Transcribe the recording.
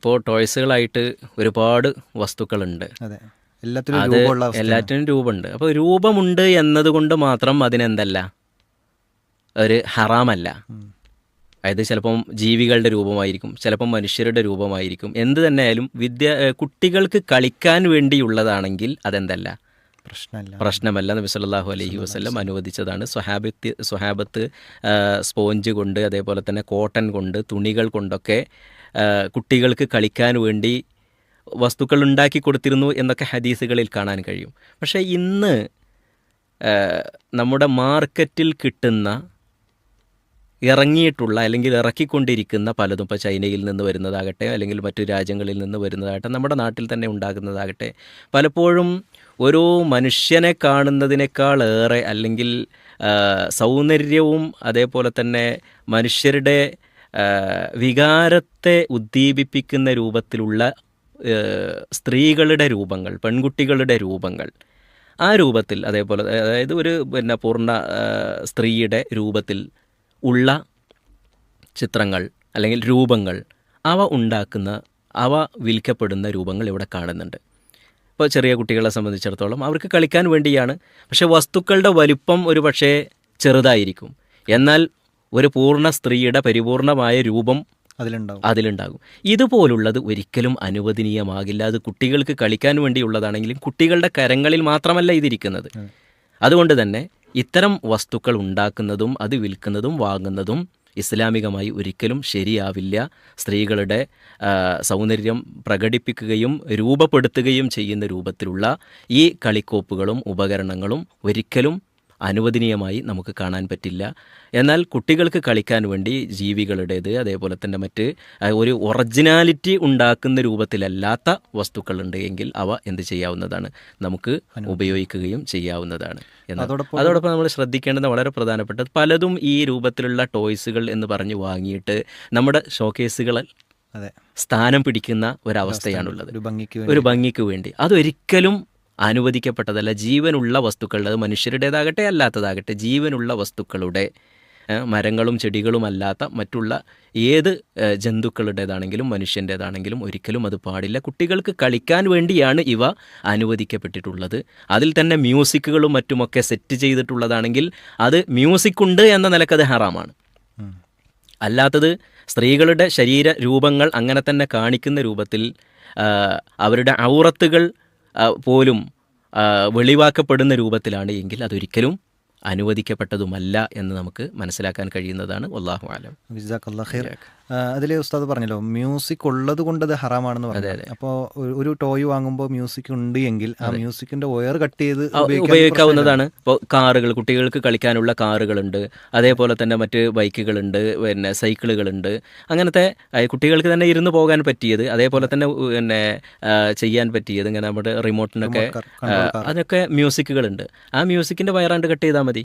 ഇപ്പോൾ ടോയ്സുകളായിട്ട് ഒരുപാട് വസ്തുക്കളുണ്ട്. അതെ, എല്ലാത്തിനും അത് രൂപമുള്ള അവസ്ഥയാണ്. എല്ലാറ്റിനും രൂപമുണ്ട്. അപ്പോൾ രൂപമുണ്ട് എന്നതുകൊണ്ട് മാത്രം അതിനെന്തല്ല, ഒരു ഹറാമല്ല. അതായത് ചിലപ്പം ജീവികളുടെ രൂപമായിരിക്കും, ചിലപ്പം മനുഷ്യരുടെ രൂപമായിരിക്കും. എന്ത് തന്നെയായാലും കുട്ടികൾക്ക് കളിക്കാൻ വേണ്ടിയുള്ളതാണെങ്കിൽ അതെന്തല്ല, പ്രശ്നമല്ല. നബി സല്ലല്ലാഹു അലൈഹി വസല്ലം അനുവദിച്ചതാണ്. സ്വഹാബത്ത് സ്പോഞ്ച് കൊണ്ട്, അതേപോലെ തന്നെ കോട്ടൺ കൊണ്ട്, തുണികൾ കൊണ്ടൊക്കെ കുട്ടികൾക്ക് കളിക്കാൻ വേണ്ടി വസ്തുക്കൾ ഉണ്ടാക്കി കൊടുത്തിരുന്നു എന്നൊക്കെ ഹദീസുകളിൽ കാണാൻ കഴിയും. പക്ഷേ ഇന്ന് നമ്മുടെ മാർക്കറ്റിൽ കിട്ടുന്ന, ഇറങ്ങിയിട്ടുള്ള അല്ലെങ്കിൽ ഇറക്കിക്കൊണ്ടിരിക്കുന്ന പലതും, ഇപ്പോൾ ചൈനയിൽ നിന്ന് വരുന്നതാകട്ടെ അല്ലെങ്കിൽ മറ്റു രാജ്യങ്ങളിൽ നിന്ന് വരുന്നതാകട്ടെ, നമ്മുടെ നാട്ടിൽ തന്നെ ഉണ്ടാകുന്നതാകട്ടെ, പലപ്പോഴും ഒരു മനുഷ്യനെ കാണുന്നതിനേക്കാളേറെ അല്ലെങ്കിൽ സൗന്ദര്യവും അതേപോലെ തന്നെ മനുഷ്യരുടെ വികാരത്തെ ഉദ്ദീപിപ്പിക്കുന്ന രൂപത്തിലുള്ള സ്ത്രീകളുടെ രൂപങ്ങൾ, പെൺകുട്ടികളുടെ രൂപങ്ങൾ, ആ രൂപത്തിൽ, അതേപോലെ അതായത് ഒരു പൂർണ്ണ സ്ത്രീയുടെ രൂപത്തിൽ ഉള്ള ചിത്രങ്ങൾ അല്ലെങ്കിൽ രൂപങ്ങൾ, അവ വിൽക്കപ്പെടുന്ന രൂപങ്ങൾ ഇവിടെ കാണുന്നുണ്ട്. ഇപ്പോൾ ചെറിയ കുട്ടികളെ സംബന്ധിച്ചിടത്തോളം അവർക്ക് കളിക്കാൻ വേണ്ടിയാണ്. പക്ഷേ വസ്തുക്കളുടെ വലിപ്പം ഒരു പക്ഷേ ചെറുതായിരിക്കും, എന്നാൽ ഒരു പൂർണ്ണ സ്ത്രീയുടെ പരിപൂർണമായ രൂപം അതിലുണ്ടാകും. ഇതുപോലുള്ളത് ഒരിക്കലും അനുവദനീയമാകില്ല. അത് കുട്ടികൾക്ക് കളിക്കാൻ വേണ്ടിയുള്ളതാണെങ്കിലും കുട്ടികളുടെ കരങ്ങളിൽ മാത്രമല്ല ഇതിരിക്കുന്നത്. അതുകൊണ്ട് തന്നെ ഇത്തരം വസ്തുക്കൾ ഉണ്ടാക്കുന്നതും അത് വിൽക്കുന്നതും വാങ്ങുന്നതും ഇസ്ലാമികമായി ഒരിക്കലും ശരിയാവില്ല. സ്ത്രീകളുടെ സൗന്ദര്യം പ്രകടിപ്പിക്കുകയും രൂപപ്പെടുത്തുകയും ചെയ്യുന്ന രൂപത്തിലുള്ള ഈ കളിക്കോപ്പുകളും ഉപകരണങ്ങളും ഒരിക്കലും അനുവദനീയമായി നമുക്ക് കാണാൻ പറ്റില്ല. എന്നാൽ കുട്ടികൾക്ക് കളിക്കാൻ വേണ്ടി ജീവികളുടേത്, അതേപോലെ തന്നെ മറ്റ് ഒരു ഒറിജിനാലിറ്റി ഉണ്ടാക്കുന്ന രൂപത്തിലല്ലാത്ത വസ്തുക്കളുണ്ട് എങ്കിൽ അവ എന്ത് ചെയ്യാവുന്നതാണ്, നമുക്ക് ഉപയോഗിക്കുകയും ചെയ്യാവുന്നതാണ്. അതോടൊപ്പം നമ്മൾ ശ്രദ്ധിക്കേണ്ടത് വളരെ പ്രധാനപ്പെട്ടത്, പലതും ഈ രൂപത്തിലുള്ള ടോയ്സുകൾ എന്ന് പറഞ്ഞ് വാങ്ങിയിട്ട് നമ്മുടെ ഷോക്കേസുകളിൽ സ്ഥാനം പിടിക്കുന്ന ഒരവസ്ഥയാണുള്ളത്, ഒരു ഭംഗിക്ക് വേണ്ടി. അതൊരിക്കലും അനുവദിക്കപ്പെട്ടതല്ല. ജീവനുള്ള വസ്തുക്കളുടെ, അത് മനുഷ്യരുടേതാകട്ടെ അല്ലാത്തതാകട്ടെ, ജീവനുള്ള വസ്തുക്കളുടെ, മരങ്ങളും ചെടികളും അല്ലാത്ത മറ്റുള്ള ഏത് ജന്തുക്കളുടേതാണെങ്കിലും മനുഷ്യൻ്റേതാണെങ്കിലും ഒരിക്കലും അത് പാടില്ല. കുട്ടികൾക്ക് കളിക്കാൻ വേണ്ടിയാണ് ഇവ അനുവദിക്കപ്പെട്ടിട്ടുള്ളത്. അതിൽ തന്നെ മ്യൂസിക്കുകളും മറ്റുമൊക്കെ സെറ്റ് ചെയ്തിട്ടുള്ളതാണെങ്കിൽ അത് മ്യൂസിക് ഉണ്ട് എന്ന നിലക്കത് ഹറാമാണ്. അല്ലാത്തത് സ്ത്രീകളുടെ ശരീര രൂപങ്ങൾ അങ്ങനെ തന്നെ കാണിക്കുന്ന രൂപത്തിൽ അവരുടെ ഔറത്തുകൾ പോലും വെളിവാക്കപ്പെടുന്ന രൂപത്തിലാണ് എങ്കിൽ അതൊരിക്കലും അനുവദിക്കപ്പെട്ടതുമല്ല എന്ന് നമുക്ക് മനസ്സിലാക്കാൻ കഴിയുന്നതാണ്. വല്ലാഹു അലം. ജസാക്കല്ലാഹു ഖൈർ. അതിൽ ഉസ്താദ് പറഞ്ഞല്ലോ മ്യൂസിക് ഉള്ളത് കൊണ്ട് അത് ഹറാമാണെന്ന് പറഞ്ഞത്. അപ്പോൾ ഒരു ടോയ് വാങ്ങുമ്പോൾ മ്യൂസിക് ഉണ്ട് എങ്കിൽ ആ മ്യൂസിക്കിന്റെ വയർ കട്ട് ചെയ്ത് ഉപയോഗിക്കാവുന്നതാണ്. ഇപ്പോൾ കാറുകൾ, കുട്ടികൾക്ക് കളിക്കാനുള്ള കാറുകളുണ്ട്, അതേപോലെ തന്നെ മറ്റ് ബൈക്കുകളുണ്ട്, പിന്നെ സൈക്കിളുകളുണ്ട്. അങ്ങനത്തെ കുട്ടികൾക്ക് തന്നെ ഇരുന്ന് പോകാൻ പറ്റിയത്, അതേപോലെ തന്നെ പിന്നെ ചെയ്യാൻ പറ്റിയത്, ഇങ്ങനെ നമ്മുടെ റിമോട്ടിനൊക്കെ അതൊക്കെ മ്യൂസിക്കുകളുണ്ട്. ആ മ്യൂസിക്കിന്റെ വയറാണ്ട് കട്ട് ചെയ്താൽ മതി.